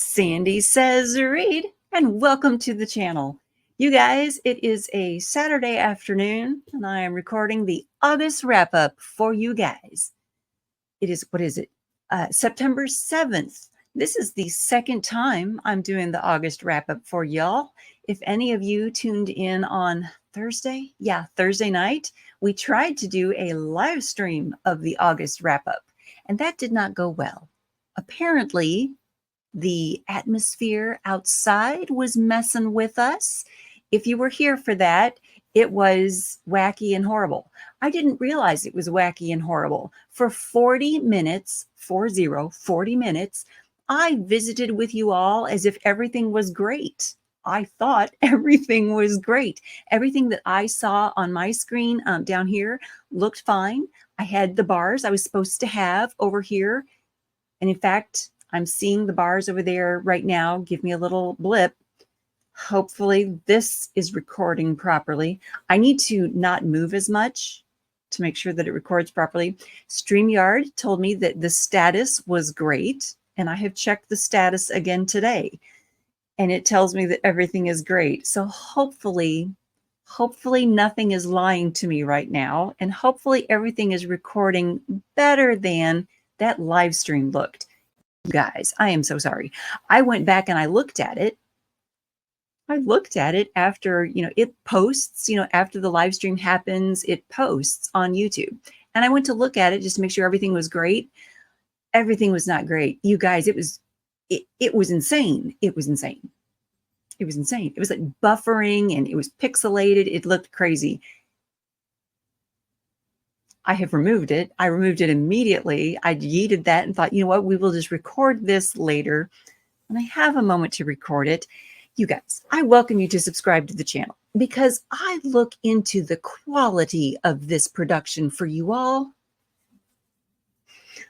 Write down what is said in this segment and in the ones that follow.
Sandy says read, and welcome to the channel. You guys, it is a Saturday afternoon, and I am recording the August wrap-up for you guys. It is, September 7th. This is the second time I'm doing the August wrap-up for y'all. If any of you tuned in on Thursday night, we tried to do a live stream of the August wrap-up, and that did not go well. Apparently, the atmosphere outside was messing with us. If you were here for that, it was wacky and horrible. I didn't realize it was wacky and horrible. For 40 minutes, 40 minutes, I visited with you all as if everything was great. I thought everything was great. Everything that I saw on my screen down here looked fine. I had the bars I was supposed to have over here. And in fact, I'm seeing the bars over there right now. Give me a little blip. Hopefully this is recording properly. I need to not move as much to make sure that it records properly. StreamYard told me that the status was great, and I have checked the status again today, and it tells me that everything is great. So hopefully nothing is lying to me right now, and hopefully everything is recording better than that live stream looked. Guys, I am so sorry. I went back and I looked at it. After, it posts, after the live stream happens, it posts on YouTube. And I went to look at it just to make sure everything was great. Everything was not great. You guys, it was insane. It was insane. It was insane. It was like buffering and it was pixelated. It looked crazy. I have removed it. I removed it immediately. I yeeted that and thought, you know what, we will just record this later. And I have a moment to record it. You guys, I welcome you to subscribe to the channel because I look into the quality of this production for you all.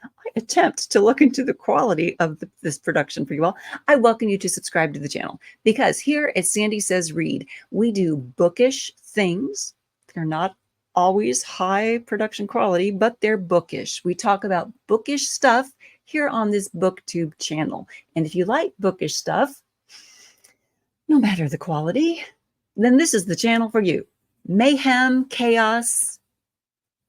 I attempt to look into the quality of this production for you all. I welcome you to subscribe to the channel because here at Sandy Says Read, we do bookish things. They're not always high production quality, but they're bookish. We talk about bookish stuff here on this Booktube channel. And if you like bookish stuff, no matter the quality, then this is the channel for you. Mayhem, chaos.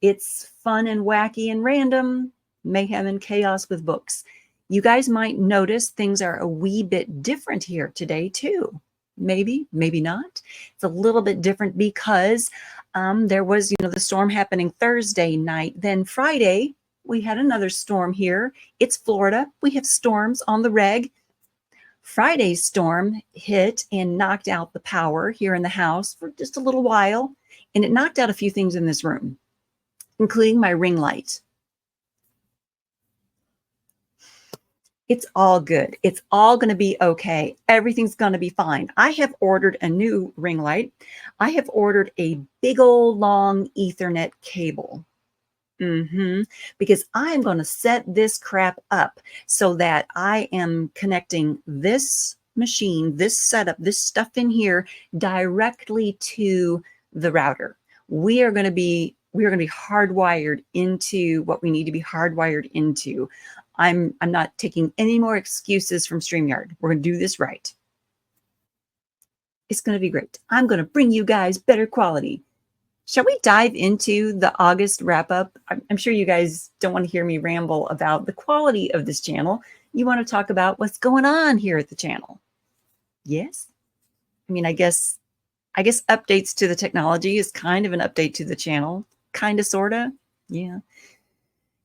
It's fun and wacky and random. Mayhem and chaos with books. You guys might notice things are a wee bit different here today too. Maybe, maybe not. It's a little bit different because there was, the storm happening Thursday night. Then Friday, we had another storm here. It's Florida. We have storms on the reg. Friday's storm hit and knocked out the power here in the house for just a little while. And it knocked out a few things in this room, including my ring light. It's all good. It's all going to be okay. Everything's going to be fine. I have ordered a new ring light. I have ordered a big old long Ethernet cable. Because I am going to set this crap up so that I am connecting this machine, this setup, this stuff in here directly to the router. We are going to be hardwired into what we need to be hardwired into. I'm not taking any more excuses from StreamYard. We're going to do this right. It's going to be great. I'm going to bring you guys better quality. Shall we dive into the August wrap-up? I'm sure you guys don't want to hear me ramble about the quality of this channel. You want to talk about what's going on here at the channel. Yes? I mean, I guess updates to the technology is kind of an update to the channel. Kind of, sort of. Yeah.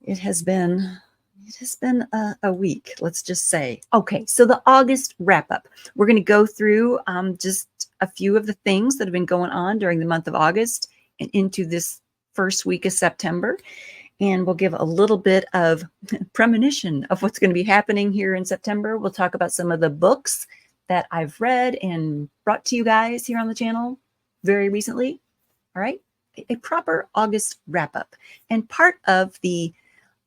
It has been a week, let's just say. Okay, so the August wrap-up. We're going to go through just a few of the things that have been going on during the month of August and into this first week of September. And we'll give a little bit of premonition of what's going to be happening here in September. We'll talk about some of the books that I've read and brought to you guys here on the channel very recently. All right, a proper August wrap-up. And part of the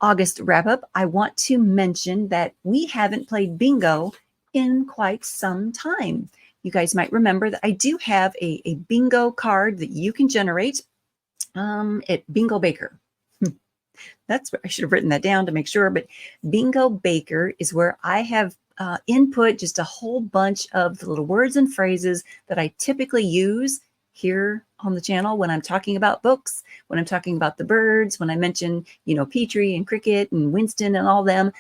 August wrap-up, I want to mention that we haven't played bingo in quite some time. You guys might remember that I do have a bingo card that you can generate at Bingo Baker. That's where I should have written that down to make sure, but Bingo Baker is where I have input just a whole bunch of the little words and phrases that I typically use here on the channel when I'm talking about books, when I'm talking about the birds, when I mention, Petrie and Cricket and Winston and all them.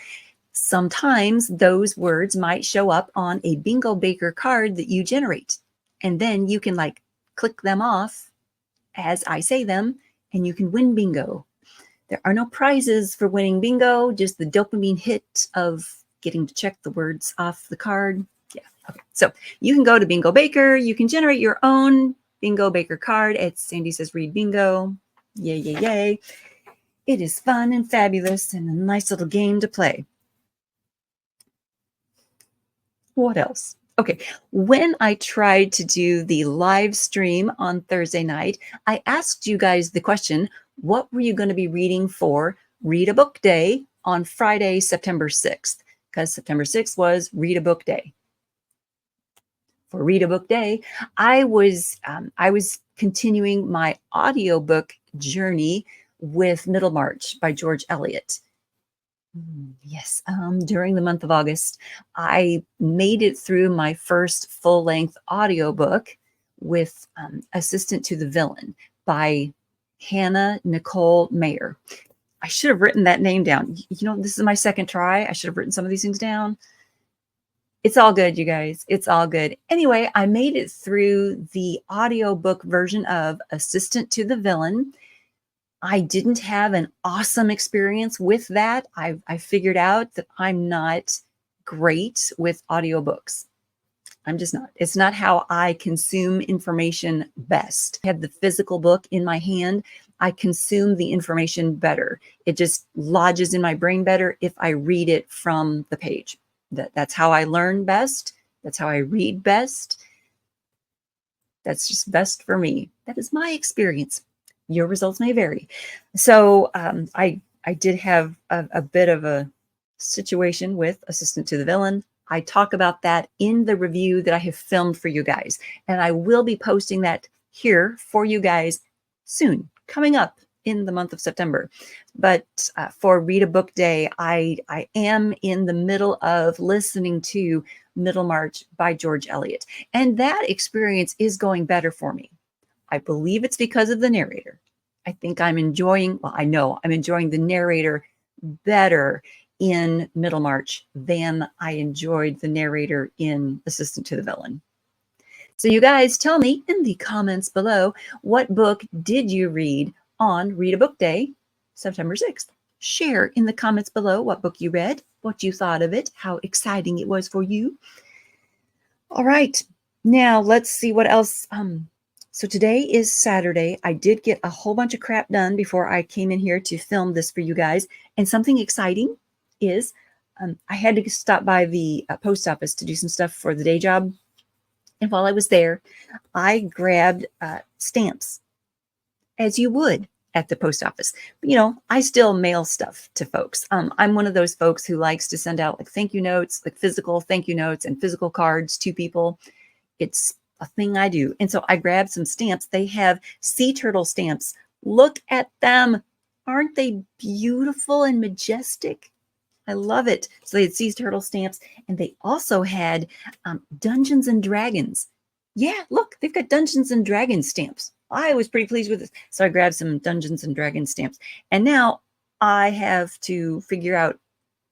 Sometimes those words might show up on a Bingo Baker card that you generate. And then you can click them off as I say them, and you can win bingo. There are no prizes for winning bingo, just the dopamine hit of getting to check the words off the card. Yeah. Okay. So you can go to Bingo Baker. You can generate your own Bingo Baker card. It's Sandy Says Read Bingo. Yay, yay, yay. It is fun and fabulous and a nice little game to play. What else? Okay, when I tried to do the live stream on Thursday night, I asked you guys the question, what were you going to be reading for Read a Book Day on Friday, September 6th? Because September 6th was Read a Book Day. For Read a Book Day, I was continuing my audiobook journey with Middlemarch by George Eliot. Yes, during the month of August, I made it through my first full-length audiobook with Assistant to the Villain by Hannah Nicole Mayer. I should have written that name down. This is my second try. I should have written some of these things down. It's all good, you guys. It's all good. Anyway, I made it through the audiobook version of Assistant to the Villain. I didn't have an awesome experience with that. I figured out that I'm not great with audiobooks. I'm just not. It's not how I consume information best. I have the physical book in my hand. I consume the information better. It just lodges in my brain better if I read it from the page. That's how I learn best. That's how I read best. That's just best for me. That is my experience. Your results may vary. So I did have a bit of a situation with Assistant to the Villain. I talk about that in the review that I have filmed for you guys. And I will be posting that here for you guys soon, coming up in the month of September. But for Read a Book Day, I am in the middle of listening to Middlemarch by George Eliot. And that experience is going better for me. I believe it's because of the narrator. I think I know I'm enjoying the narrator better in Middlemarch than I enjoyed the narrator in Assistant to the Villain. So you guys tell me in the comments below, what book did you read on Read a Book Day, September 6th? Share in the comments below what book you read, what you thought of it, how exciting it was for you. All right, now let's see what else. So today is Saturday. I did get a whole bunch of crap done before I came in here to film this for you guys. And something exciting is I had to stop by the post office to do some stuff for the day job. And while I was there, I grabbed stamps, as you would at the post office. But, I still mail stuff to folks. I'm one of those folks who likes to send out thank you notes, physical thank you notes and physical cards to people. It's a thing I do. And so I grabbed some stamps. They have sea turtle stamps. Look at them. Aren't they beautiful and majestic? I love it. So they had sea turtle stamps, and they also had Dungeons and Dragons. Yeah, look, they've got Dungeons and Dragons stamps. I was pretty pleased with this. So I grabbed some Dungeons and Dragons stamps. And now I have to figure out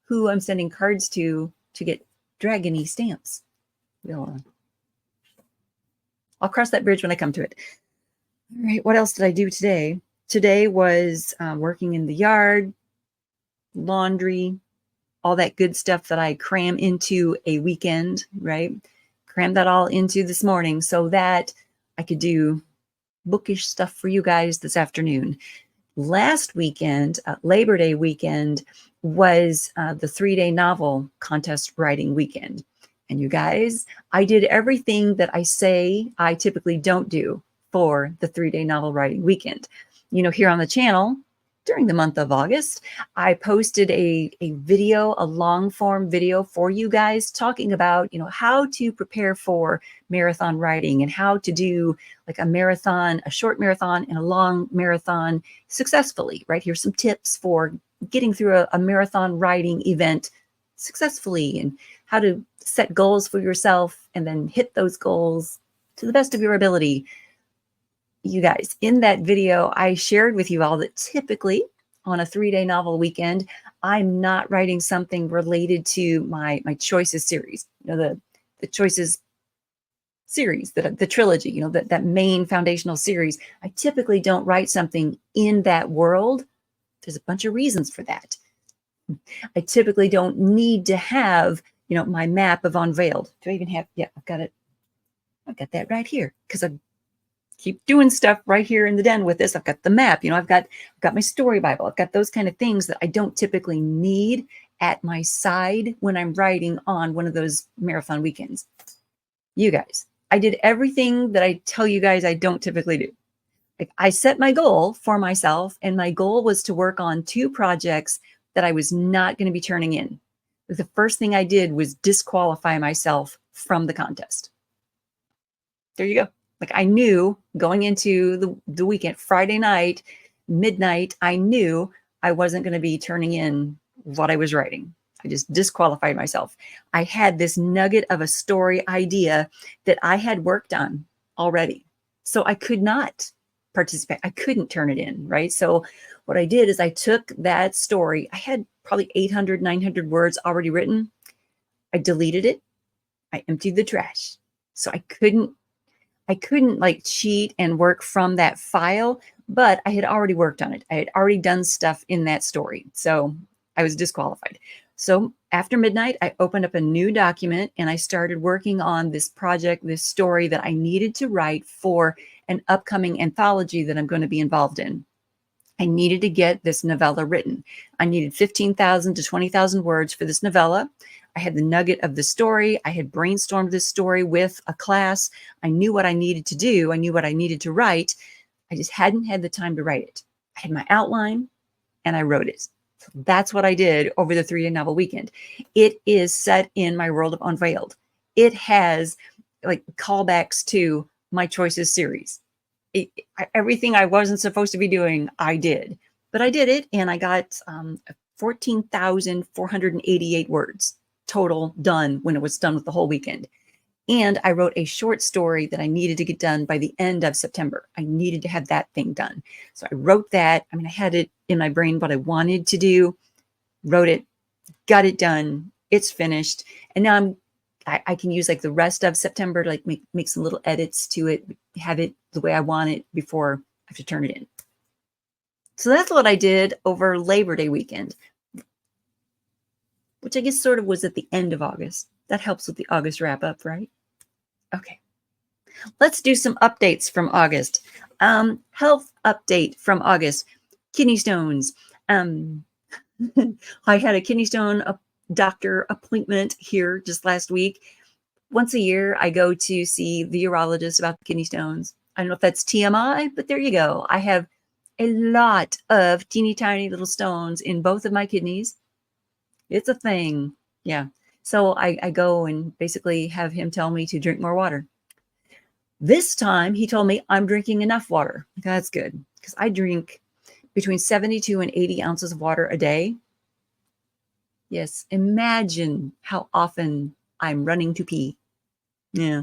who I'm sending cards to get dragony stamps. I'll cross that bridge when I come to it. All right, what else did I do today? Today was working in the yard, laundry, all that good stuff that I cram into a weekend, right? Cram that all into this morning so that I could do bookish stuff for you guys this afternoon. Last weekend, Labor Day weekend, was the 3-day novel contest writing weekend. And you guys, I did everything that I say I typically don't do for the 3-day novel writing weekend. Here on the channel, during the month of August, I posted a video, a long form video for you guys talking about, how to prepare for marathon writing and how to do a marathon, a short marathon and a long marathon successfully, right? Here's some tips for getting through a marathon writing event successfully and how to set goals for yourself and then hit those goals to the best of your ability. You guys, in that video, I shared with you all that typically on a 3-day novel weekend, I'm not writing something related to my Choices series, the Choices series, the trilogy, that main foundational series. I typically don't write something in that world. There's a bunch of reasons for that. I typically don't need to have, my map of Unveiled. Do I even have, yeah, I've got it. I've got that right here because I keep doing stuff right here in the den with this. I've got the map, I've got my story Bible. I've got those kind of things that I don't typically need at my side when I'm writing on one of those marathon weekends. You guys, I did everything that I tell you guys I don't typically do. Like, I set my goal for myself, and my goal was to work on 2 projects that I was not going to be turning in. The first thing I did was disqualify myself from the contest. There you go. Like, I knew going into the weekend, Friday night, midnight, I knew I wasn't going to be turning in what I was writing. I just disqualified myself. I had this nugget of a story idea that I had worked on already. So I could not participate. I couldn't turn it in, right? So what I did is I took that story. I had probably 800, 900 words already written. I deleted it. I emptied the trash. So I couldn't like cheat and work from that file, but I had already worked on it. I had already done stuff in that story. So I was disqualified. So after midnight, I opened up a new document and I started working on this project, this story that I needed to write for an upcoming anthology that I'm going to be involved in. I needed to get this novella written. I needed 15,000 to 20,000 words for this novella. I had the nugget of the story. I had brainstormed this story with a class. I knew what I needed to do. I knew what I needed to write. I just hadn't had the time to write it. I had my outline and I wrote it. So that's what I did over the 3-day novel weekend. It is set in my world of Unveiled. It has like callbacks to my Choices series. Everything I wasn't supposed to be doing, I did. But I did it, and I got 14,488 words total done when it was done with the whole weekend. And I wrote a short story that I needed to get done by the end of September. I needed to have that thing done. So I wrote that. I mean, I had it in my brain what I wanted to do, wrote it, got it done. It's finished. And now I can use like the rest of September to like make some little edits to it, have it the way I want it before I have to turn it in. So that's what I did over Labor Day weekend, which I guess sort of was at the end of August. That helps with the August wrap up, right? Okay. Let's do some updates from August. Health update from August. Kidney stones. I had a kidney stone doctor appointment here just last week. Once a year, I go to see the urologist about the kidney stones. I don't know if that's TMI, but there you go. I have a lot of teeny tiny little stones in both of my kidneys. It's a thing. Yeah. So I go and basically have him tell me to drink more water. This time he told me I'm drinking enough water. That's good because I drink between 72 and 80 ounces of water a day. Yes, imagine how often I'm running to pee. Yeah.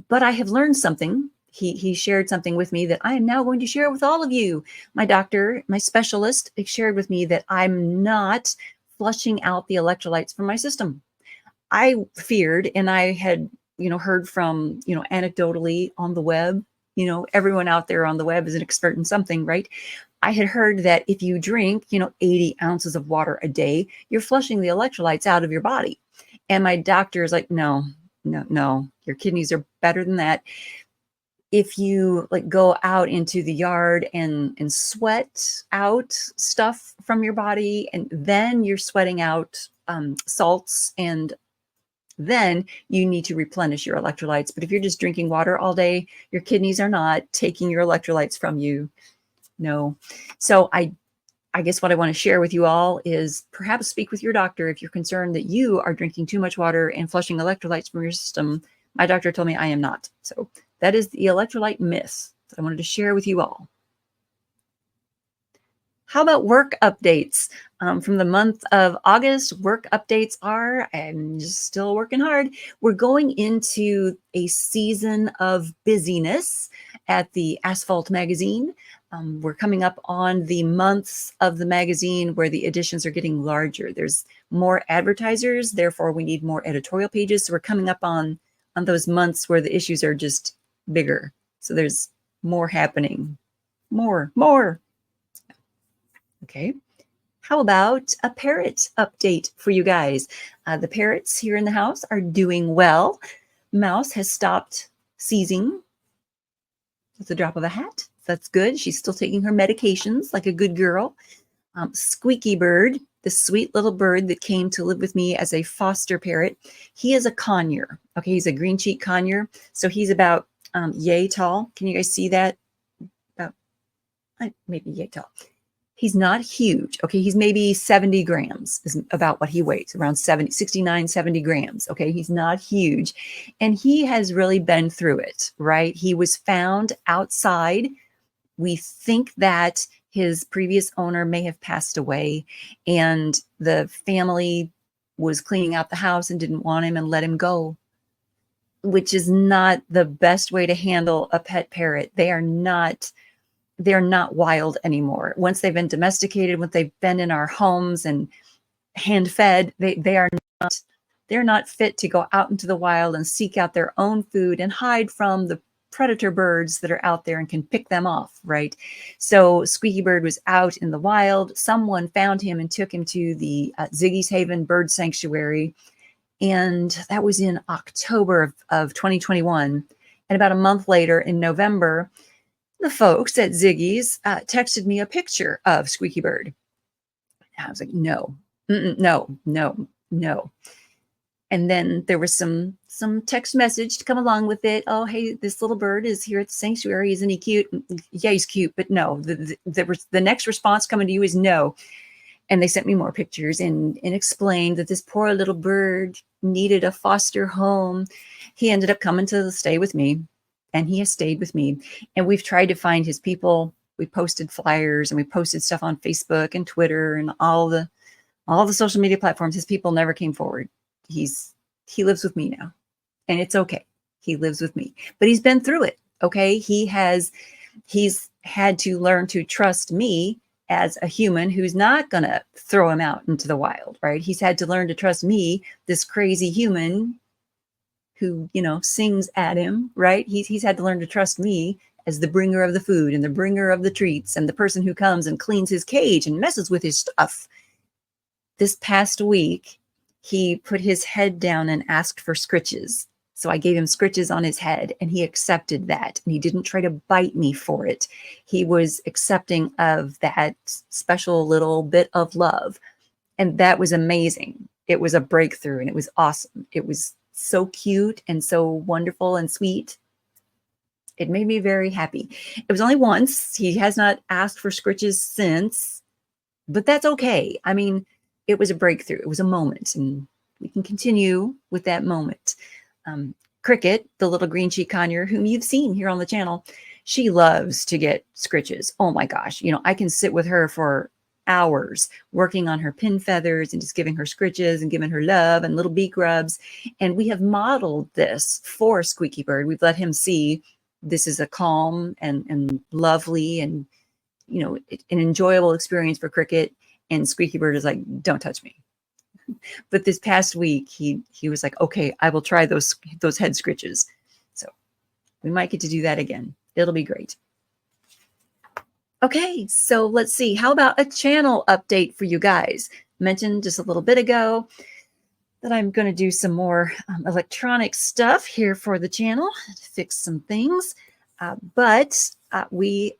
But I have learned something. He shared something with me that I am now going to share with all of you. My doctor, my specialist, shared with me that I'm not flushing out the electrolytes from my system. I feared, and I had, heard from, anecdotally on the web, everyone out there on the web is an expert in something, right? I had heard that if you drink, 80 ounces of water a day, you're flushing the electrolytes out of your body. And my doctor is like, no, your kidneys are better than that. If you like go out into the yard and sweat out stuff from your body, and then you're sweating out salts, and then you need to replenish your electrolytes. But if you're just drinking water all day, your kidneys are not taking your electrolytes from you. No. So I guess what I want to share with you all is perhaps speak with your doctor if you're concerned that you are drinking too much water and flushing electrolytes from your system. My doctor told me I am not. So that is the electrolyte myth that I wanted to share with you all. How about work updates? From the month of August, work updates are, I'm just still working hard. We're going into a season of busyness at the Asphalt magazine. We're coming up on the months of the magazine where the editions are getting larger. There's more advertisers, therefore we need more editorial pages. So we're coming up on those months where the issues are just bigger. So there's more happening. More. Okay. How about a parrot update for you guys? The parrots here in the house are doing well. Mouse has stopped seizing with the drop of a hat. That's good. She's still taking her medications like a good girl. Squeaky Bird, the sweet little bird that came to live with me as a foster parrot, he is a conure. Okay, he's a green cheek conure. So he's about yay tall. Can you guys see that? About maybe yay tall. He's not huge. Okay, he's maybe 70 grams is about what he weighs, around 69, 70 grams. Okay, he's not huge. And he has really been through it, right? He was found outside. We think that his previous owner may have passed away and the family was cleaning out the house and didn't want him and let him go, which is not the best way to handle a pet parrot. They're not wild anymore. Once they've been domesticated, once they've been in our homes and hand fed, they're not fit to go out into the wild and seek out their own food and hide from the predator birds that are out there and can pick them off, right? So Squeaky Bird was out in the wild. Someone found him and took him to the Ziggy's Haven Bird Sanctuary. And that was in October of 2021. And about a month later in November, the folks at Ziggy's texted me a picture of Squeaky Bird. I was like, no. And then there was some text message to come along with it. Oh, hey, this little bird is here at the sanctuary. Isn't he cute? Yeah, he's cute, but no. The next response coming to you is no. And they sent me more pictures and explained that this poor little bird needed a foster home. He ended up coming to stay with me, and he has stayed with me. And we've tried to find his people. We posted flyers and we posted stuff on Facebook and Twitter and all the social media platforms. His people never came forward. He lives with me now, and it's okay. He lives with me, but he's been through it. Okay. He's had to learn to trust me as a human who's not going to throw him out into the wild, right? He's had to learn to trust me, this crazy human who, sings at him, right? He's had to learn to trust me as the bringer of the food and the bringer of the treats and the person who comes and cleans his cage and messes with his stuff. This past week, he put his head down and asked for scritches. So I gave him scritches on his head, and he accepted that. And he didn't try to bite me for it. He was accepting of that special little bit of love. And that was amazing. It was a breakthrough, and it was awesome. It was so cute and so wonderful and sweet. It made me very happy. It was only once. He has not asked for scritches since, but that's okay. I mean, it was a breakthrough. It was a moment, and we can continue with that moment. Cricket, the little green cheek conure, whom you've seen here on the channel, she loves to get scritches. Oh my gosh. I can sit with her for hours working on her pin feathers and just giving her scritches and giving her love and little beak rubs. And we have modeled this for Squeaky Bird. We've let him see this is a calm and lovely and, an enjoyable experience for Cricket. And Squeaky Bird is like, don't touch me. But this past week, he was like, okay, I will try those head scritches. So we might get to do that again. It'll be great. Okay, so let's see. How about a channel update for you guys? Mentioned just a little bit ago that I'm going to do some more electronic stuff here for the channel to fix some things. But we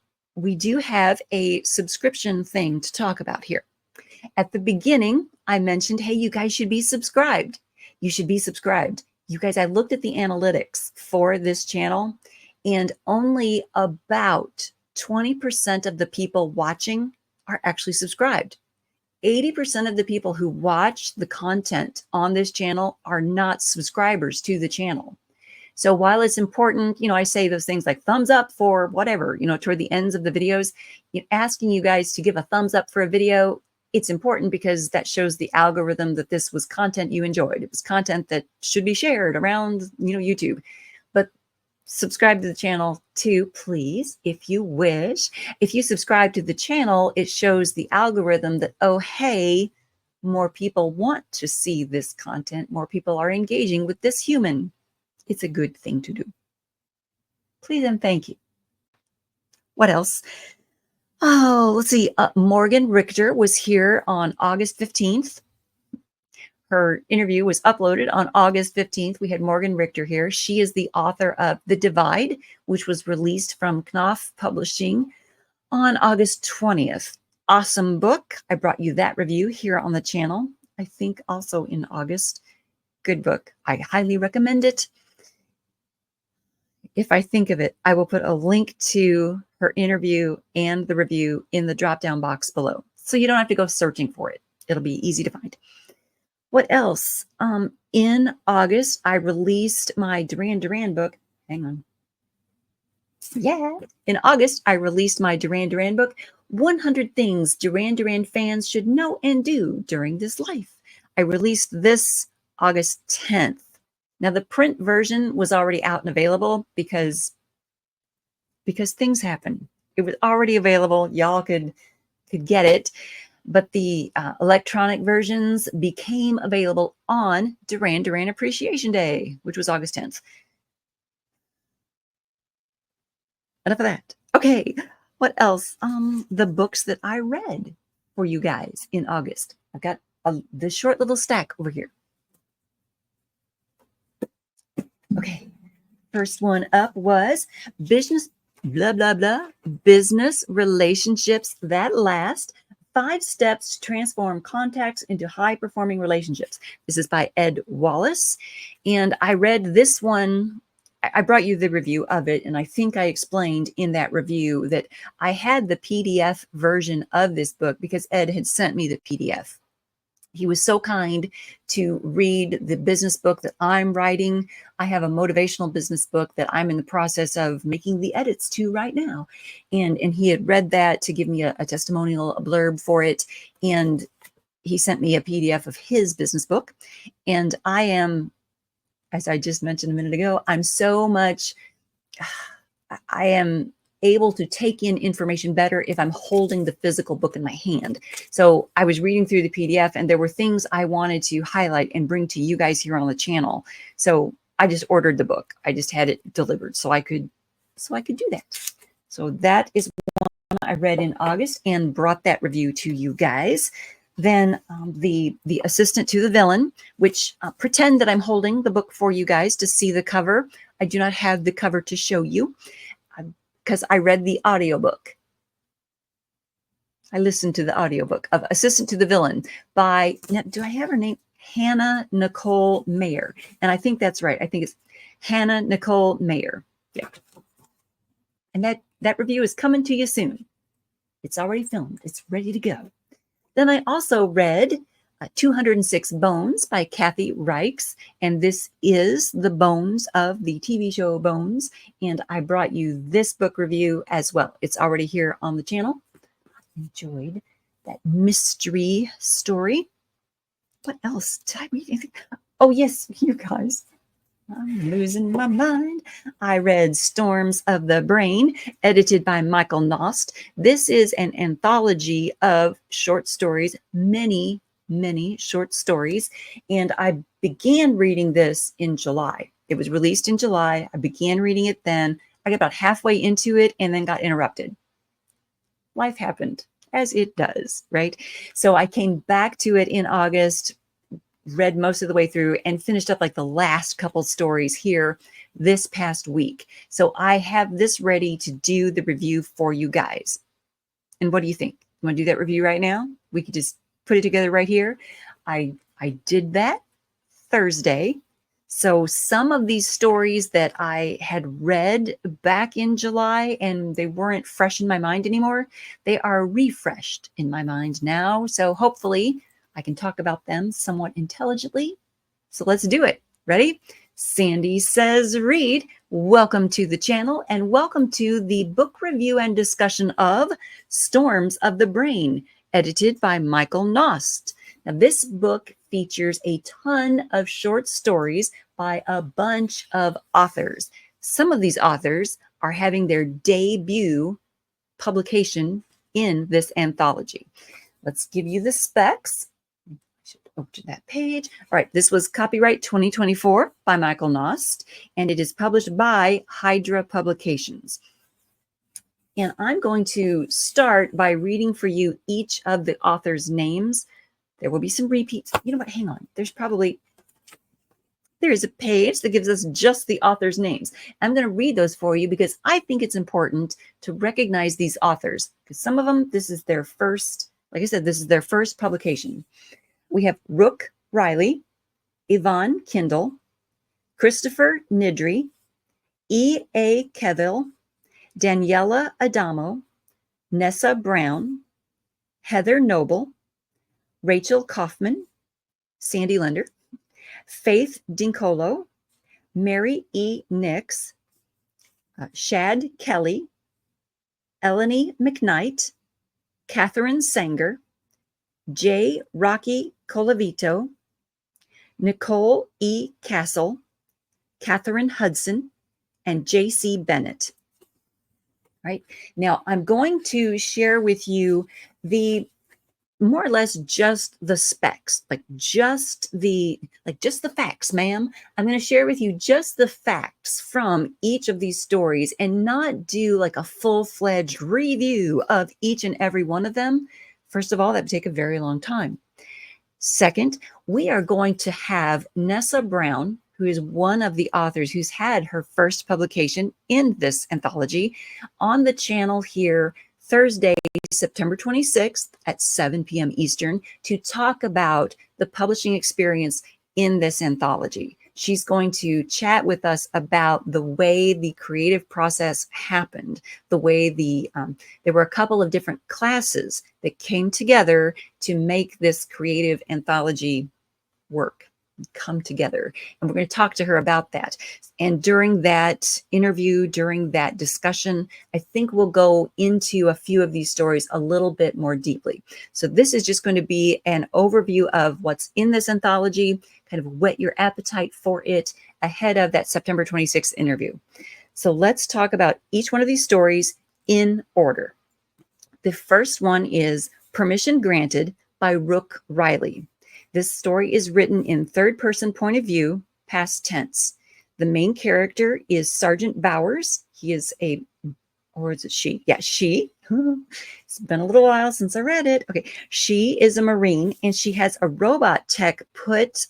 do have a subscription thing to talk about here. At the beginning, I mentioned, hey, you guys should be subscribed. You should be subscribed. You guys, I looked at the analytics for this channel, and only about 20% of the people watching are actually subscribed. 80% of the people who watch the content on this channel are not subscribers to the channel. So while it's important, I say those things like thumbs up for whatever, toward the ends of the videos, asking you guys to give a thumbs up for a video, it's important because that shows the algorithm that this was content you enjoyed. It was content that should be shared around, YouTube. But subscribe to the channel too, please, if you wish. If you subscribe to the channel, it shows the algorithm that, oh, hey, more people want to see this content. More people are engaging with this human. It's a good thing to do. Please and thank you. What else? Oh, let's see. Morgan Richter was here on August 15th. Her interview was uploaded on August 15th. We had Morgan Richter here. She is the author of The Divide, which was released from Knopf Publishing on August 20th. Awesome book. I brought you that review here on the channel. I think also in August. Good book. I highly recommend it. If I think of it, I will put a link to her interview and the review in the drop-down box below. So you don't have to go searching for it. It'll be easy to find. What else? In August, I released my Duran Duran book. Hang on. Yeah. In August, I released my Duran Duran book, 100 Things Duran Duran Fans Should Know and Do During This Life. I released this August 10th. Now, the print version was already out and available because things happen. It was already available. Y'all could get it. But the electronic versions became available on Duran Duran Appreciation Day, which was August 10th. Enough of that. Okay, what else? The books that I read for you guys in August. I've got this short little stack over here. Okay, first one up was Business Relationships That Last. 5 Steps to Transform Contacts into High-Performing Relationships. This is by Ed Wallace. And I read this one. I brought you the review of it, and I think I explained in that review that I had the PDF version of this book because Ed had sent me the PDF. He was so kind to read the business book that I'm writing. I have a motivational business book that I'm in the process of making the edits to right now. And he had read that to give me a testimonial, a blurb for it. And he sent me a PDF of his business book. And I am, as I just mentioned a minute ago, I am able to take in information better if I'm holding the physical book in my hand. So I was reading through the PDF and there were things I wanted to highlight and bring to you guys here on the channel. So I just ordered the book. I just had it delivered so I could do that. So that is one I read in August and brought that review to you guys. Then the Assistant to the Villain, which pretend that I'm holding the book for you guys to see the cover. I do not have the cover to show you. Because I read the audiobook. I listened to the audiobook of Assistant to the Villain by, do I have her name? Hannah Nicole Mayer. And I think that's right. I think it's Hannah Nicole Mayer. Yeah. And that review is coming to you soon. It's already filmed. It's ready to go. Then I also read 206 Bones by Kathy Reichs, and this is the bones of the TV show Bones, and I brought you this book review as well. It's already here on the channel. I enjoyed that mystery story. What else? Did I read anything? Oh, yes, you guys. I'm losing my mind. I read Storms of the Brain, edited by Michael Nost. This is an anthology of short stories, many short stories, and I began reading this in July. It was released in July. I began reading it then. I got about halfway into it and then got interrupted. Life happened, as it does, right? So I came back to it in August, read most of the way through, and finished up like the last couple stories here this past week. So I have this ready to do the review for you guys. And what do you think? You want to do that review right now? We could just put it together right here. I did that Thursday. So some of these stories that I had read back in July and they weren't fresh in my mind anymore, they are refreshed in my mind now. So hopefully I can talk about them somewhat intelligently. So let's do it. Ready? Sandy Says Read. Welcome to the channel and welcome to the book review and discussion of Storms of the Brain, edited by Michael Nost. Now, this book features a ton of short stories by a bunch of authors. Some of these authors are having their debut publication in this anthology. Let's give you the specs. I should open that page. All right, this was copyright 2024 by Michael Nost, and it is published by Hydra Publications. And I'm going to start by reading for you each of the authors' names. There will be some repeats. You know what? Hang on. There is a page that gives us just the authors' names. I'm going to read those for you because I think it's important to recognize these authors, because some of them, this is their first, like I said, this is their first publication. We have Rook Riley, Yvonne Kindle, Christopher Nidry, E.A. Kevill, Daniela Adamo, Nessa Brown, Heather Noble, Rachel Kaufman, Sandy Linder, Faith Dincolo, Mary E. Nix, Shad Kelly, Eleni McKnight, Catherine Sanger, J. Rocky Colavito, Nicole E. Castle, Catherine Hudson, and J.C. Bennett. Right now, I'm going to share with you the more or less just the specs, just the facts, ma'am. I'm going to share with you just the facts from each of these stories and not do like a full-fledged review of each and every one of them. First of all, that would take a very long time. Second, we are going to have Nessa Brown, who is one of the authors who's had her first publication in this anthology, on the channel here Thursday, September 26th at 7 p.m. Eastern to talk about the publishing experience in this anthology. She's going to chat with us about the way the creative process happened, the way there were a couple of different classes that came together to make this creative anthology work, come together. And we're going to talk to her about that. And during that interview, during that discussion, I think we'll go into a few of these stories a little bit more deeply. So this is just going to be an overview of what's in this anthology, kind of whet your appetite for it ahead of that September 26th interview. So let's talk about each one of these stories in order. The first one is Permission Granted by Rook Riley. This story is written in third-person point of view, past tense. The main character is Sergeant Bowers. He is or is it she? Yeah, she. It's been a little while since I read it. Okay, she is a Marine, and she has a robot tech put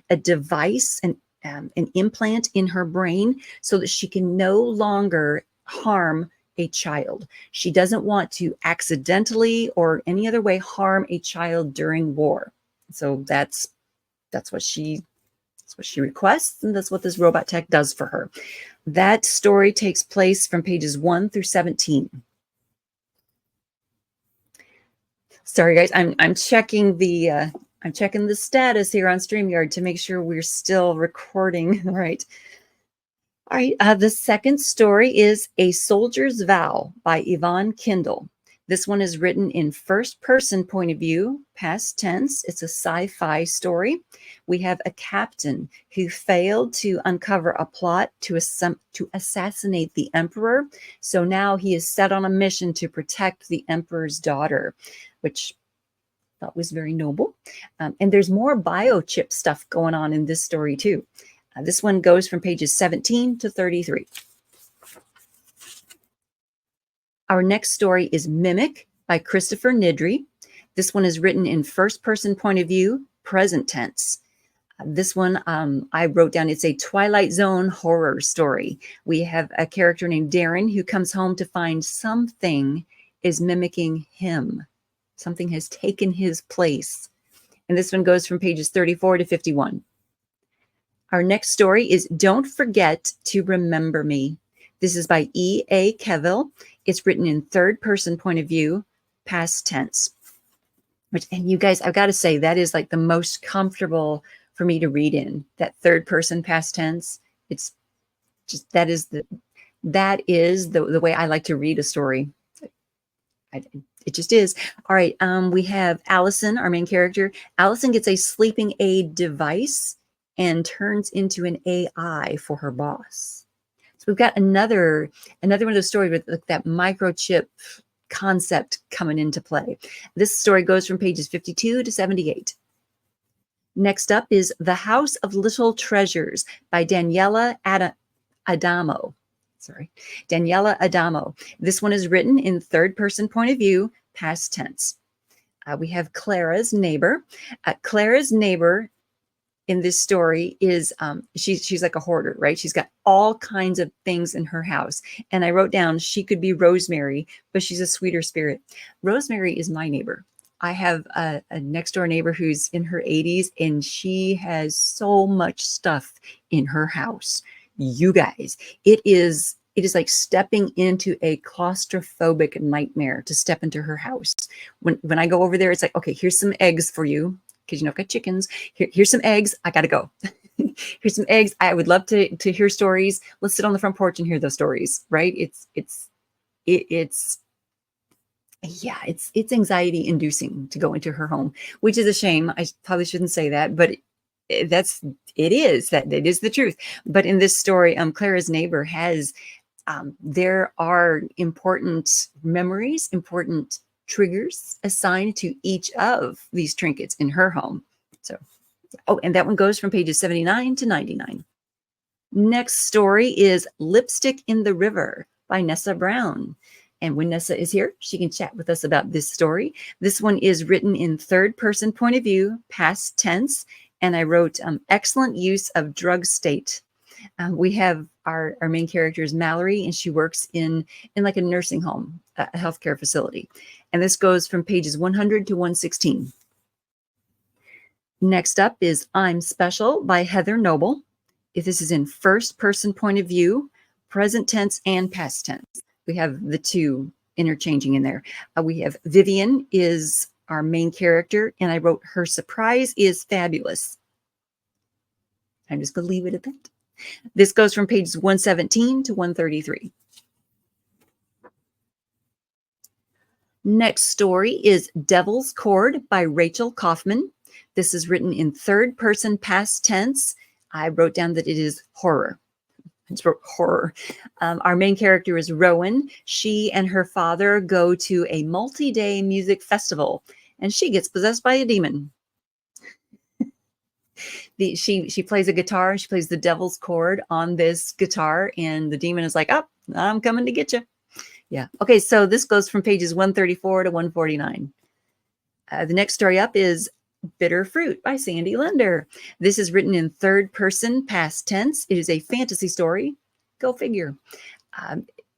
a device, an implant in her brain so that she can no longer harm a child. She doesn't want to accidentally or any other way harm a child during war. So that's what she requests, and that's what this robot tech does for her. That story takes place from pages 1 through 17. Sorry, guys, I'm checking the status here on StreamYard to make sure we're still recording. Right. All right. The second story is A Soldier's Vow by Yvonne Kindle. This one is written in first-person point of view, past tense. It's a sci-fi story. We have a captain who failed to uncover a plot to assassinate the emperor. So now he is set on a mission to protect the emperor's daughter, which I thought was very noble. And there's more biochip stuff going on in this story too. This one goes from pages 17 to 33. Our next story is Mimic by Christopher Nidry. This one is written in first-person point of view, present tense. This one I wrote down, it's a Twilight Zone horror story. We have a character named Darren who comes home to find something is mimicking him. Something has taken his place. And this one goes from pages 34 to 51. Our next story is Don't Forget to Remember Me. This is by E.A. Kevill. It's written in third-person point of view, past tense. And you guys, I've got to say, that is like the most comfortable for me to read in, that third-person past tense. It's just, that is the way I like to read a story. It just is. All right. We have Allison, our main character. Allison gets a sleeping aid device and turns into an AI for her boss. So we've got another one of those stories with like that microchip concept coming into play. This story goes from pages 52 to 78. Next up is The House of Little Treasures by Adamo. Daniela Adamo. This one is written in third person point of view, past tense. We have Clara's neighbor. Clara's neighbor in this story is she's like a hoarder, right? She's got all kinds of things in her house. And I wrote down she could be Rosemary, but she's a sweeter spirit. Rosemary is my neighbor. I have a next door neighbor who's in her 80s, and she has so much stuff in her house. You guys, it is like stepping into a claustrophobic nightmare to step into her house. When I go over there, it's like, okay, here's some eggs for you, because I've got chickens. Here's some eggs. I gotta go. Here's some eggs. I would love to hear stories. Let's sit on the front porch and hear those stories, right? It's anxiety inducing to go into her home, which is a shame. I probably shouldn't say that, but it is the truth. But in this story, Clara's neighbor has, there are important memories, important triggers assigned to each of these trinkets in her home. So, and that one goes from pages 79 to 99. Next story is Lipstick in the River by Nessa Brown. And when Nessa is here, she can chat with us about this story. This one is written in third person point of view, past tense. And I wrote excellent use of drug state. We have our main character is Mallory, and she works in like a nursing home, a healthcare facility. And this goes from pages 100 to 116. Next up is I'm Special by Heather Noble. This is in first person point of view, present tense and past tense. We have the two interchanging in there. We have Vivian is our main character, and I wrote her surprise is fabulous. I'm just going to leave it at that. This goes from pages 117 to 133. Next story is Devil's Cord by Rachel Kaufman. This is written in third person past tense. I wrote down that it is horror. I just wrote horror. Our main character is Rowan. She and her father go to a multi-day music festival, and she gets possessed by a demon. She plays a guitar. She plays the devil's chord on this guitar, and the demon is like, "Oh, I'm coming to get you." Yeah. Okay. So this goes from pages 134 to 149. The next story up is Bitter Fruit by Sandy Linder. This is written in third person past tense. It is a fantasy story. Go figure.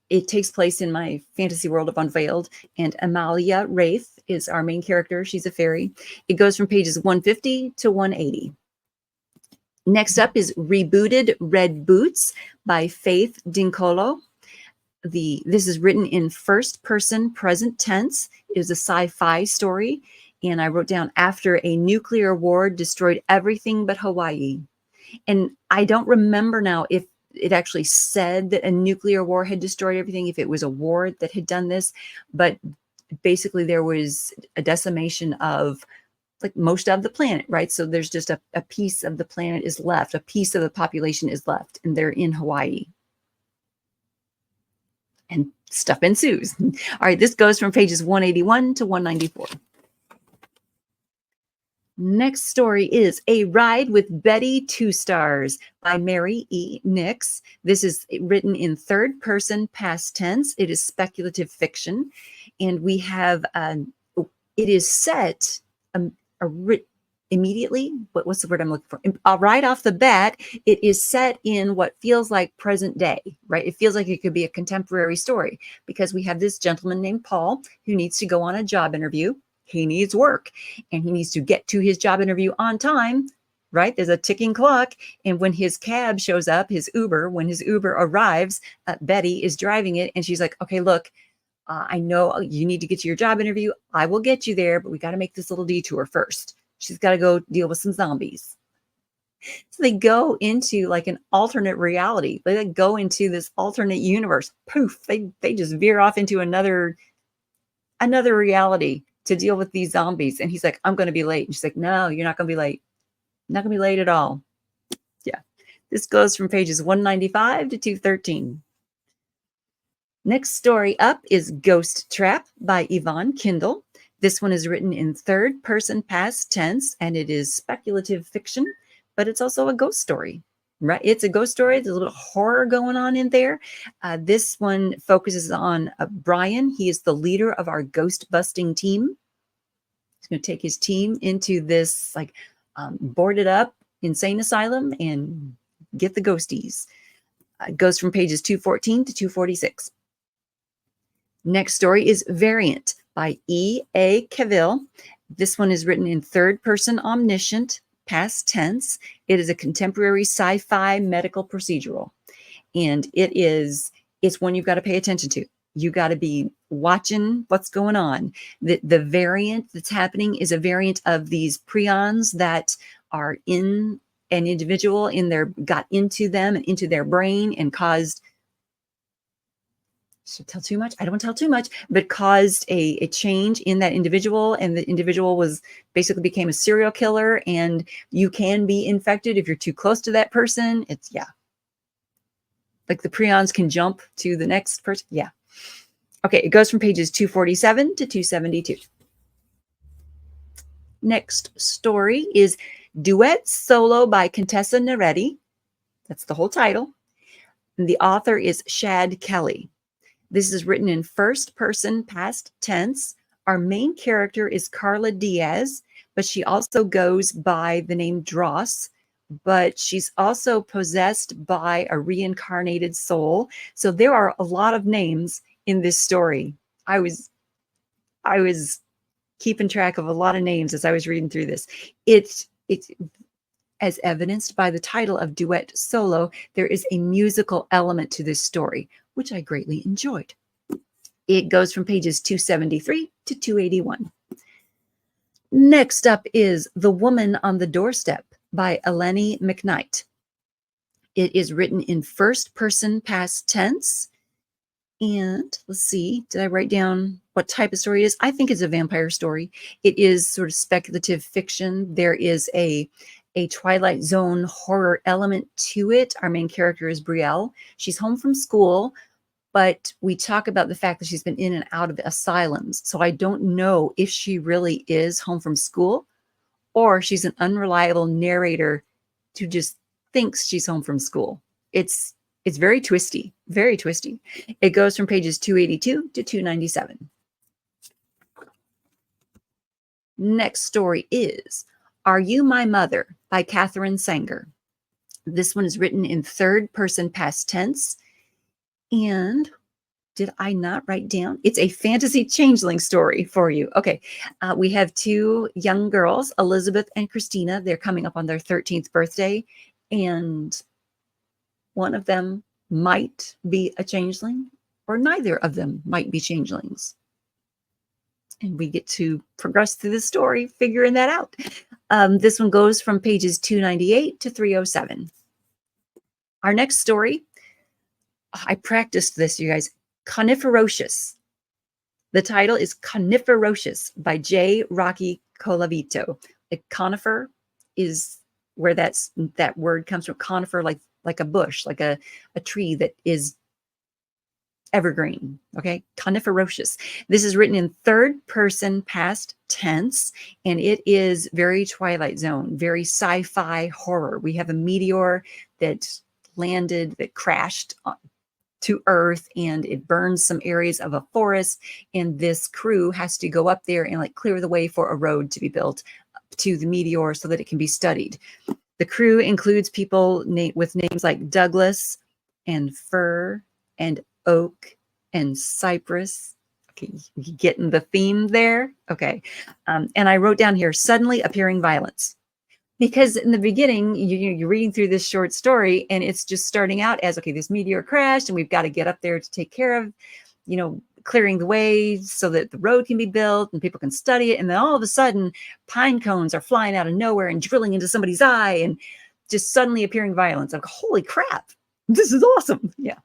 It takes place in my fantasy world of Unveiled, and Amalia Wraith is our main character. She's a fairy. It goes from pages 150 to 180. Next up is Rebooted Red Boots by Faith Dincolo. This is written in first person present tense. It is a sci-fi story. And I wrote down after a nuclear war destroyed everything but Hawaii. And I don't remember now if it actually said that a nuclear war had destroyed everything, if it was a war that had done this. But basically there was a decimation of like most of the planet, right? So there's just a piece of the planet is left, a piece of the population is left, and they're in Hawaii. And stuff ensues. All right, this goes from pages 181 to 194. Next story is A Ride with Betty 2 Stars by Mary E. Nix. This is written in third person past tense. It is speculative fiction. And we have, it is set immediately, what's the word I'm looking for? Right off the bat, it is set in what feels like present day, right? It feels like it could be a contemporary story because we have this gentleman named Paul who needs to go on a job interview. He needs work and he needs to get to his job interview on time, right? There's a ticking clock. And when his cab shows up, when his Uber arrives, Betty is driving it. And she's like, okay, look, I know you need to get to your job interview. I will get you there, but we got to make this little detour first. She's got to go deal with some zombies. So they go into like an alternate reality. They go into this alternate universe. Poof, they just veer off into another another reality to deal with these zombies. And he's like, I'm going to be late. And she's like, no, you're not going to be late. Not going to be late at all. Yeah. This goes from pages 195 to 213. Next story up is Ghost Trap by Yvonne Kindle. This one is written in third person past tense, and it is speculative fiction, but it's also a ghost story. Right? It's a ghost story. There's a little horror going on in there. This one focuses on Brian. He is the leader of our ghost busting team. He's going to take his team into this like boarded up insane asylum and get the ghosties. It goes from pages 214 to 246. Next story is Variant by E.A. Cavill. This one is written in third person omniscient past tense. It is a contemporary sci-fi medical procedural, and it's one you've got to pay attention to. You got to be watching what's going on. The variant that's happening is a variant of these prions that are in an individual got into them and into their brain and caused, should I tell too much? I don't want to tell too much, but caused a change in that individual. And the individual basically became a serial killer, and you can be infected if you're too close to that person. Like the prions can jump to the next person. Yeah. Okay. It goes from pages 247 to 272. Next story is Duet Solo by Contessa Naretti. That's the whole title. And the author is Shad Kelly. This is written in first person past tense. Our main character is Carla Diaz, but she also goes by the name Dross, but she's also possessed by a reincarnated soul. So there are a lot of names in this story. I was keeping track of a lot of names as I was reading through this. It's as evidenced by the title of Duet Solo, there is a musical element to this story, which I greatly enjoyed. It goes from pages 273 to 281. Next up is The Woman on the Doorstep by Eleni McKnight. It is written in first person past tense. And let's see, did I write down what type of story it is? I think it's a vampire story. It is sort of speculative fiction. There is a Twilight Zone horror element to it. Our main character is Brielle. She's home from school, but we talk about the fact that she's been in and out of asylums. So I don't know if she really is home from school or she's an unreliable narrator who just thinks she's home from school. It's very twisty, very twisty. It goes from pages 282 to 297. Next story is Are You My Mother by Catherine Sanger. This one is written in third person past tense. And did I not write down? It's a fantasy changeling story for you. Okay. We have two young girls, Elizabeth and Christina. They're coming up on their 13th birthday. And one of them might be a changeling, or neither of them might be changelings. And we get to progress through the story, figuring that out. This one goes from pages 298 to 307. Our next story, I practiced this, you guys, Coniferocious. The title is Coniferocious by J. Rocky Colavito. A conifer is where that word comes from. Conifer, like a bush, like a tree that is evergreen. Okay. Coniferocious. This is written in third person past tense, and it is very Twilight Zone, very sci-fi horror. We have a meteor that landed, that crashed to Earth, and it burns some areas of a forest. And this crew has to go up there and like clear the way for a road to be built to the meteor so that it can be studied. The crew includes people with names like Douglas and Fir and Oak and Cypress. Okay, you getting the theme there? Okay. And I wrote down here, suddenly appearing violence. Because in the beginning, you're reading through this short story and it's just starting out as, okay, this meteor crashed and we've got to get up there to take care of, clearing the way so that the road can be built and people can study it. And then all of a sudden, pine cones are flying out of nowhere and drilling into somebody's eye and just suddenly appearing violence. I'm like, holy crap, this is awesome. Yeah.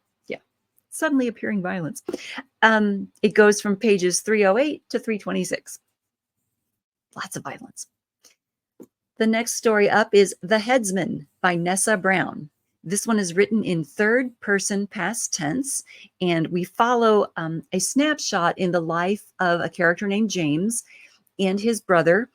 suddenly appearing violence. It goes from pages 308 to 326. Lots of violence. The next story up is The Headsman by Nessa Brown. This one is written in third person past tense, and we follow a snapshot in the life of a character named James and his brother.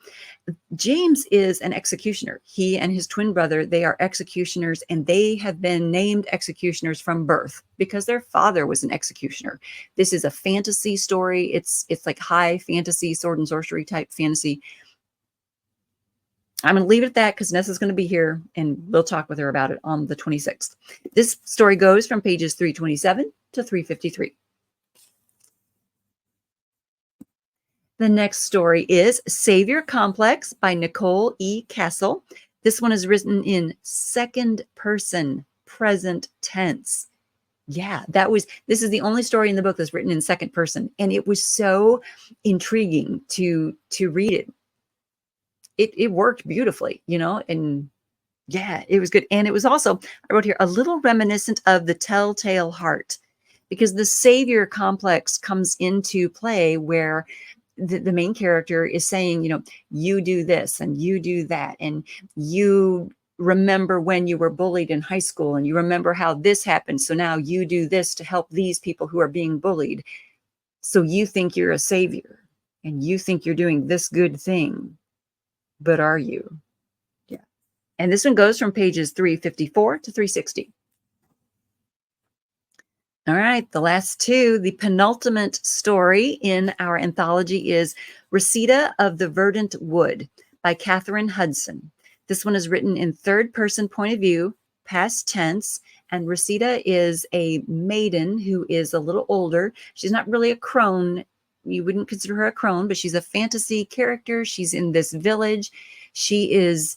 James is an executioner. He and his twin brother, they are executioners, and they have been named executioners from birth because their father was an executioner. This is a fantasy story. It's like high fantasy, sword and sorcery type fantasy. I'm going to leave it at that because Nessa's going to be here and we'll talk with her about it on the 26th. This story goes from pages 327 to 353. The next story is Savior Complex by Nicole E. Castle. This one is written in second person present tense. Yeah, this is the only story in the book that's written in second person. And it was so intriguing to read it. It worked beautifully, and yeah, it was good. And it was also, I wrote here, a little reminiscent of The Telltale Heart, because the Savior complex comes into play where the main character is saying, you do this and you do that, and you remember when you were bullied in high school and you remember how this happened. So now you do this to help these people who are being bullied. So you think you're a savior and you think you're doing this good thing. But are you? Yeah. And this one goes from pages 354 to 360. All right, the last two, the penultimate story in our anthology is Reseda of the Verdant Wood by Catherine Hudson. This one is written in third person point of view, past tense, and Reseda is a maiden who is a little older. She's not really a crone. You wouldn't consider her a crone, but she's a fantasy character. She's in this village. She is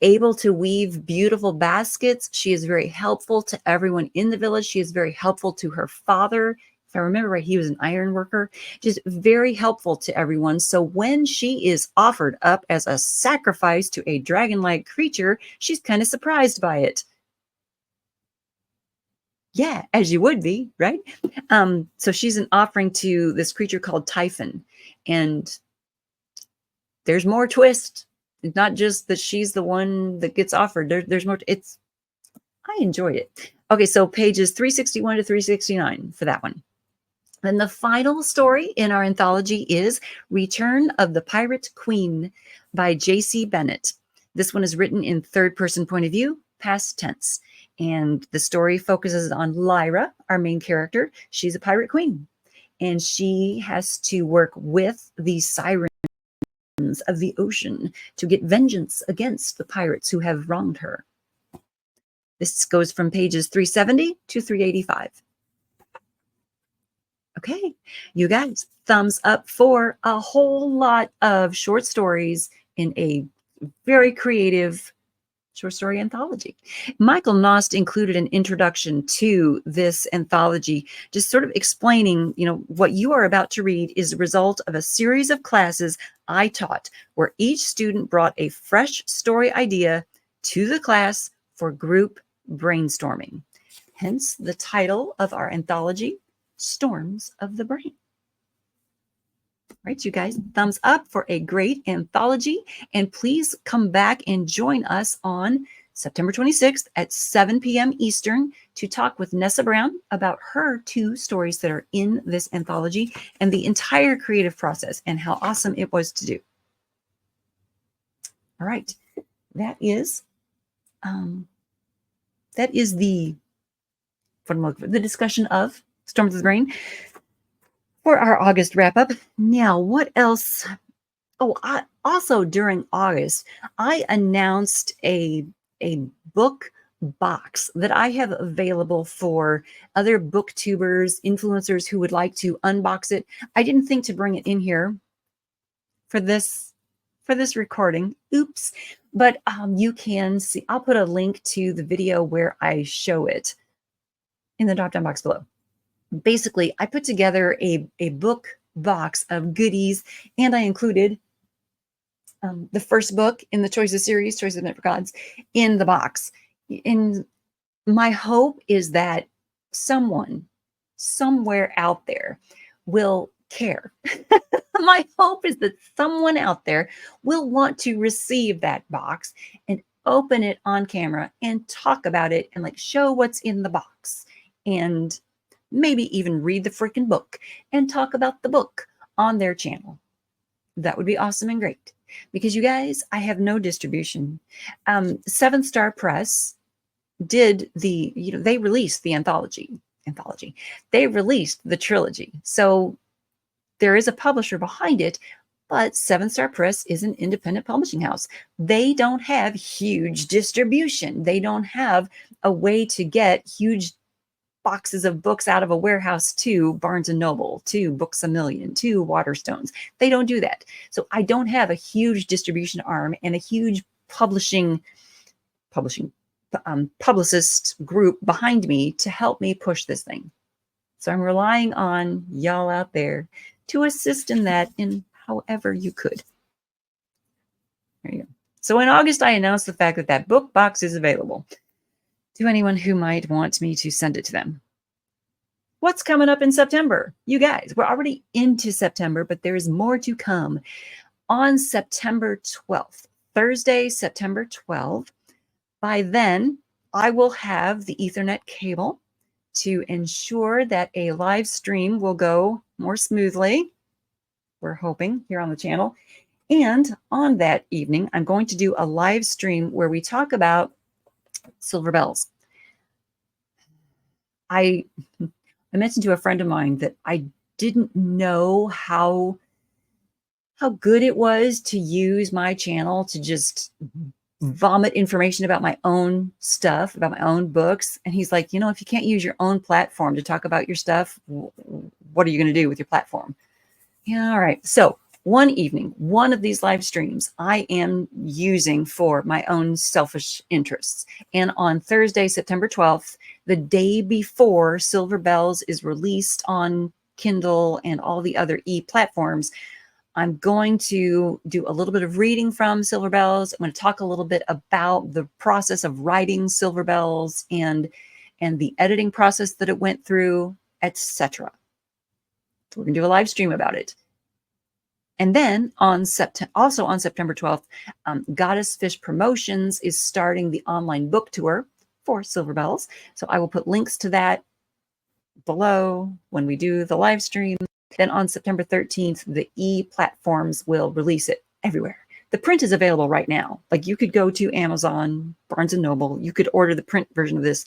able to weave beautiful baskets. She is very helpful to everyone in the village. She is very helpful to her father. If I remember right, he was an iron worker. She's very helpful to everyone. So when she is offered up as a sacrifice to a dragon-like creature, she's kind of surprised by it. Yeah, as you would be, right? So she's an offering to this creature called Typhon. And there's more twist. It's not just that she's the one that gets offered. There's more. I enjoyed it. Okay, so pages 361 to 369 for that one. Then the final story in our anthology is Return of the Pirate Queen by J.C. Bennett. This one is written in third person point of view, past tense. And the story focuses on Lyra, our main character. She's a pirate queen. And she has to work with the sirens of the ocean to get vengeance against the pirates who have wronged her. This goes from pages 370 to 385. Okay, you guys, thumbs up for a whole lot of short stories in a very creative short story anthology. Michael Nost included an introduction to this anthology, just sort of explaining, what you are about to read is a result of a series of classes I taught, where each student brought a fresh story idea to the class for group brainstorming. Hence the title of our anthology, Storms of the Brain. Right, you guys, thumbs up for a great anthology. And please come back and join us on September 26th at 7 p.m. Eastern to talk with Nessa Brown about her 2 stories that are in this anthology and the entire creative process and how awesome it was to do. All right, that is the discussion of Storms of the Brain for our August wrap up. Now, what else? Oh, also during August, I announced a book box that I have available for other booktubers, influencers who would like to unbox it. I didn't think to bring it in here for this recording. Oops. But you can see, I'll put a link to the video where I show it in the drop-down box below. Basically, I put together a book box of goodies, and I included the first book in the Choices series, Choices Meant for Gods, in the box. And my hope is that someone somewhere out there will care. My hope is that someone out there will want to receive that box and open it on camera and talk about it and like show what's in the box and maybe even read the freaking book and talk about the book on their channel. That would be awesome and great, because you guys, I have no distribution. 7-Star Press did they released the anthology. They released the trilogy. So there is a publisher behind it, but 7-Star Press is an independent publishing house. They don't have huge distribution. They don't have a way to get huge boxes of books out of a warehouse to Barnes & Noble, to Books A Million, to Waterstones. They don't do that. So I don't have a huge distribution arm and a huge publishing publicist group behind me to help me push this thing. So I'm relying on y'all out there to assist in that in however you could. There you go. So in August, I announced the fact that that book box is available to anyone who might want me to send it to them. What's coming up in September? You guys, we're already into September, but there is more to come. On September 12th, Thursday, September 12th, by then, I will have the Ethernet cable to ensure that a live stream will go more smoothly. We're hoping here on the channel. And on that evening, I'm going to do a live stream where we talk about Silver Bells. I mentioned to a friend of mine that I didn't know how good it was to use my channel to just vomit information about my own stuff, about my own books. And he's like, if you can't use your own platform to talk about your stuff, what are you going to do with your platform? Yeah, all right. So one evening, one of these live streams I am using for my own selfish interests. And on Thursday, September 12th, the day before Silver Bells is released on Kindle and all the other e-platforms, I'm going to do a little bit of reading from Silver Bells. I'm going to talk a little bit about the process of writing Silver Bells and the editing process that it went through, etc. So we're going to do a live stream about it. And then also on September 12th, Goddess Fish Promotions is starting the online book tour for Silver Bells. So I will put links to that below when we do the live stream. Then on September 13th, the e-platforms will release it everywhere. The print is available right now. Like you could go to Amazon, Barnes & Noble. You could order the print version of this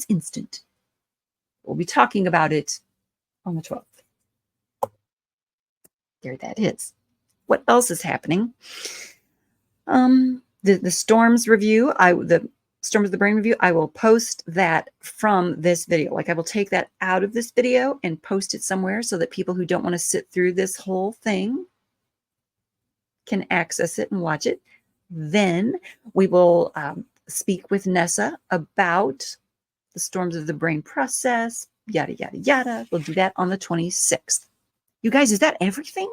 instant. We'll be talking about it on the 12th. There that is. What else is happening? The Storms review, the Storms of the Brain review, I will post that from this video. Like I will take that out of this video and post it somewhere so that people who don't want to sit through this whole thing can access it and watch it. Then we will speak with Nessa about the Storms of the Brain process, yada, yada, yada. We'll do that on the 26th. You guys, is that everything?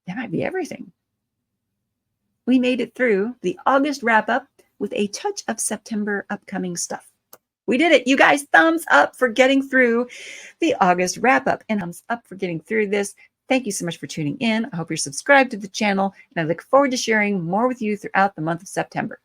That might be everything. We made it through the August wrap-up with a touch of September upcoming stuff. We did it. You guys, thumbs up for getting through the August wrap-up and thumbs up for getting through this. Thank you so much for tuning in. I hope you're subscribed to the channel, and I look forward to sharing more with you throughout the month of September.